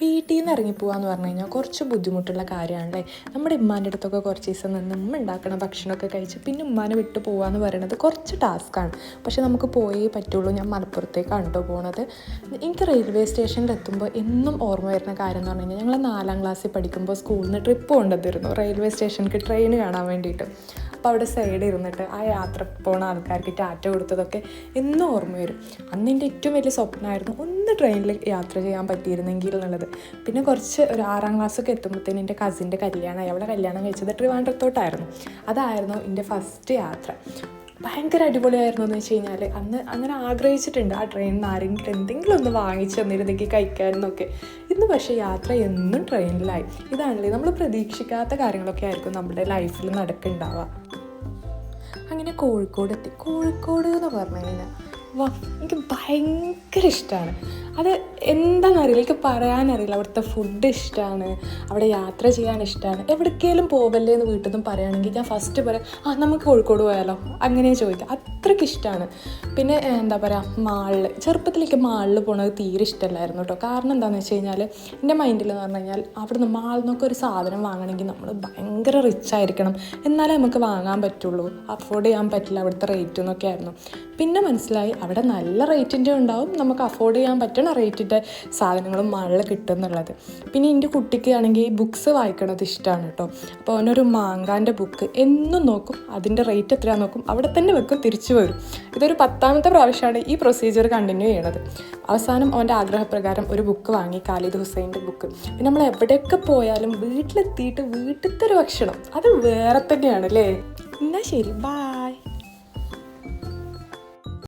വീട്ടിൽ നിന്ന് ഇറങ്ങിപ്പോവാന്ന് പറഞ്ഞു കഴിഞ്ഞാൽ കുറച്ച് ബുദ്ധിമുട്ടുള്ള കാര്യമാണല്ലേ. നമ്മുടെ ഉമ്മാൻ്റെ അടുത്തൊക്കെ കുറച്ച് ദിവസം നിന്ന് ഉമ്മ ഉണ്ടാക്കണ ഭക്ഷണമൊക്കെ കഴിച്ച് പിന്നെ ഉമ്മാനെ വിട്ട് പോകാമെന്ന് പറയുന്നത് കുറച്ച് ടാസ്ക്കാണ്. പക്ഷെ നമുക്ക് പോയേ പറ്റുള്ളൂ. ഞാൻ മലപ്പുറത്തേക്കാണ് കേട്ടോ പോണത്. എനിക്ക് റെയിൽവേ സ്റ്റേഷനിൽ എത്തുമ്പോൾ എന്നും ഓർമ്മ വരുന്ന കാര്യം എന്ന് പറഞ്ഞു കഴിഞ്ഞാൽ ഞങ്ങൾ 4ാം ക്ലാസ്സിൽ പഠിക്കുമ്പോൾ സ്കൂളിൽ നിന്ന് ട്രിപ്പ് കൊണ്ടുവന്നിരുന്നു റെയിൽവേ സ്റ്റേഷനിലേക്ക് ട്രെയിൻ കാണാൻ വേണ്ടിയിട്ട്. അപ്പോൾ അവിടെ സൈഡിൽ ഇരുന്നിട്ട് ആ യാത്ര പോണ ആൾക്കാർക്ക് ടാറ്റ കൊടുത്തതൊക്കെ എന്നും ഓർമ്മ വരും. അന്ന് എൻ്റെ ഏറ്റവും വലിയ സ്വപ്നമായിരുന്നു ഒന്ന് ട്രെയിനിൽ യാത്ര ചെയ്യാൻ പറ്റിയിരുന്നെങ്കിൽ എന്നുള്ളത്. പിന്നെ കുറച്ച് ഒരു 6ാം ക്ലാസ്സൊക്കെ എത്തുമ്പോഴത്തേനും എൻ്റെ കസിൻ്റെ കല്യാണമായി. അവളെ കല്യാണം കഴിച്ചത് ട്രിവാൻഡ്രത്തോട്ടായിരുന്നു. അതായിരുന്നു എൻ്റെ ഫസ്റ്റ് യാത്ര. ഭയങ്കര അടിപൊളിയായിരുന്നു എന്ന് വെച്ച് കഴിഞ്ഞാൽ അന്ന് അങ്ങനെ ആഗ്രഹിച്ചിട്ടുണ്ട് ആ ട്രെയിനിൽ നിന്ന് ആരെങ്കിലും എന്തെങ്കിലും ഒന്ന് വാങ്ങിച്ച് തന്നിരുന്നെങ്കിൽ കഴിക്കാനെന്നൊക്കെ. ഇന്ന് പക്ഷേ യാത്ര എന്നും ട്രെയിനിലായി. ഇതാണല്ലേ നമ്മൾ പ്രതീക്ഷിക്കാത്ത കാര്യങ്ങളൊക്കെ ആയിരിക്കും നമ്മുടെ ലൈഫിൽ നടക്കുന്നുണ്ടാവുക. അങ്ങനെ കോഴിക്കോട് എത്തി. കോഴിക്കോട് എന്ന് പറഞ്ഞു കഴിഞ്ഞാൽ എനിക്ക് ഭയങ്കര ഇഷ്ടമാണ്. അത് എന്താണെന്നറിയില്ല, എനിക്ക് പറയാനറിയില്ല. അവിടുത്തെ ഫുഡ് ഇഷ്ടമാണ്, അവിടെ യാത്ര ചെയ്യാൻ ഇഷ്ടമാണ്. എവിടേക്കെങ്കിലും പോവല്ലേ എന്ന് വീട്ടിൽ നിന്നും പറയുകയാണെങ്കിൽ ഞാൻ ഫസ്റ്റ് പറയാം നമുക്ക് കോഴിക്കോട് പോയാലോ, അങ്ങനെ ചോദിക്കാം. അത്രയ്ക്ക് ഇഷ്ടമാണ്. പിന്നെ എന്താ പറയുക, മാളിൽ ചെറുപ്പത്തിലേക്ക് മാളിൽ പോണത് തീരെ ഇഷ്ടമല്ലായിരുന്നു കേട്ടോ. കാരണം എന്താണെന്ന് വെച്ച് കഴിഞ്ഞാൽ എൻ്റെ മൈൻഡിൽ എന്ന് പറഞ്ഞു കഴിഞ്ഞാൽ അവിടുന്ന് മാളിൽ നിന്നൊക്കെ ഒരു സാധനം വാങ്ങണമെങ്കിൽ നമ്മൾ ഭയങ്കര റിച്ച് ആയിരിക്കണം, എന്നാലേ നമുക്ക് വാങ്ങാൻ പറ്റുള്ളൂ. അഫോർഡ് ചെയ്യാൻ പറ്റില്ല അവിടുത്തെ റേറ്റ് എന്നൊക്കെ ആയിരുന്നു. പിന്നെ മനസ്സിലായി അവിടെ നല്ല റേറ്റിൻ്റെ ഉണ്ടാവും, നമുക്ക് അഫോർഡ് ചെയ്യാൻ പറ്റണ റേറ്റിൻ്റെ സാധനങ്ങളും മാളിൽ കിട്ടും എന്നുള്ളത്. പിന്നെ എൻ്റെ കുട്ടിക്ക് ആണെങ്കിൽ ബുക്സ് വായിക്കണത് ഇഷ്ടമാണ് കേട്ടോ. അപ്പോൾ അവനൊരു മാങ്കാൻ്റെ ബുക്ക് എന്നും നോക്കും, അതിൻ്റെ റേറ്റ് എത്രയാണെന്ന് നോക്കും, അവിടെ തന്നെ വെക്കും, തിരിച്ചു വരും. ഇതൊരു 10ാമത്തെ പ്രാവശ്യമാണ് ഈ പ്രൊസീജിയർ കണ്ടിന്യൂ ചെയ്യണത്. അവസാനം അവൻ്റെ ആഗ്രഹപ്രകാരം ഒരു ബുക്ക് വാങ്ങി, ഖാലിദ് ഹുസൈൻ്റെ ബുക്ക്. പിന്നെ നമ്മൾ എവിടെയൊക്കെ പോയാലും വീട്ടിലെത്തിയിട്ട് വീട്ടിലത്തെ ഒരു ഭക്ഷണം അത് വേറെ തന്നെയാണ് അല്ലേ. എന്നാൽ ശരി, ബായ്.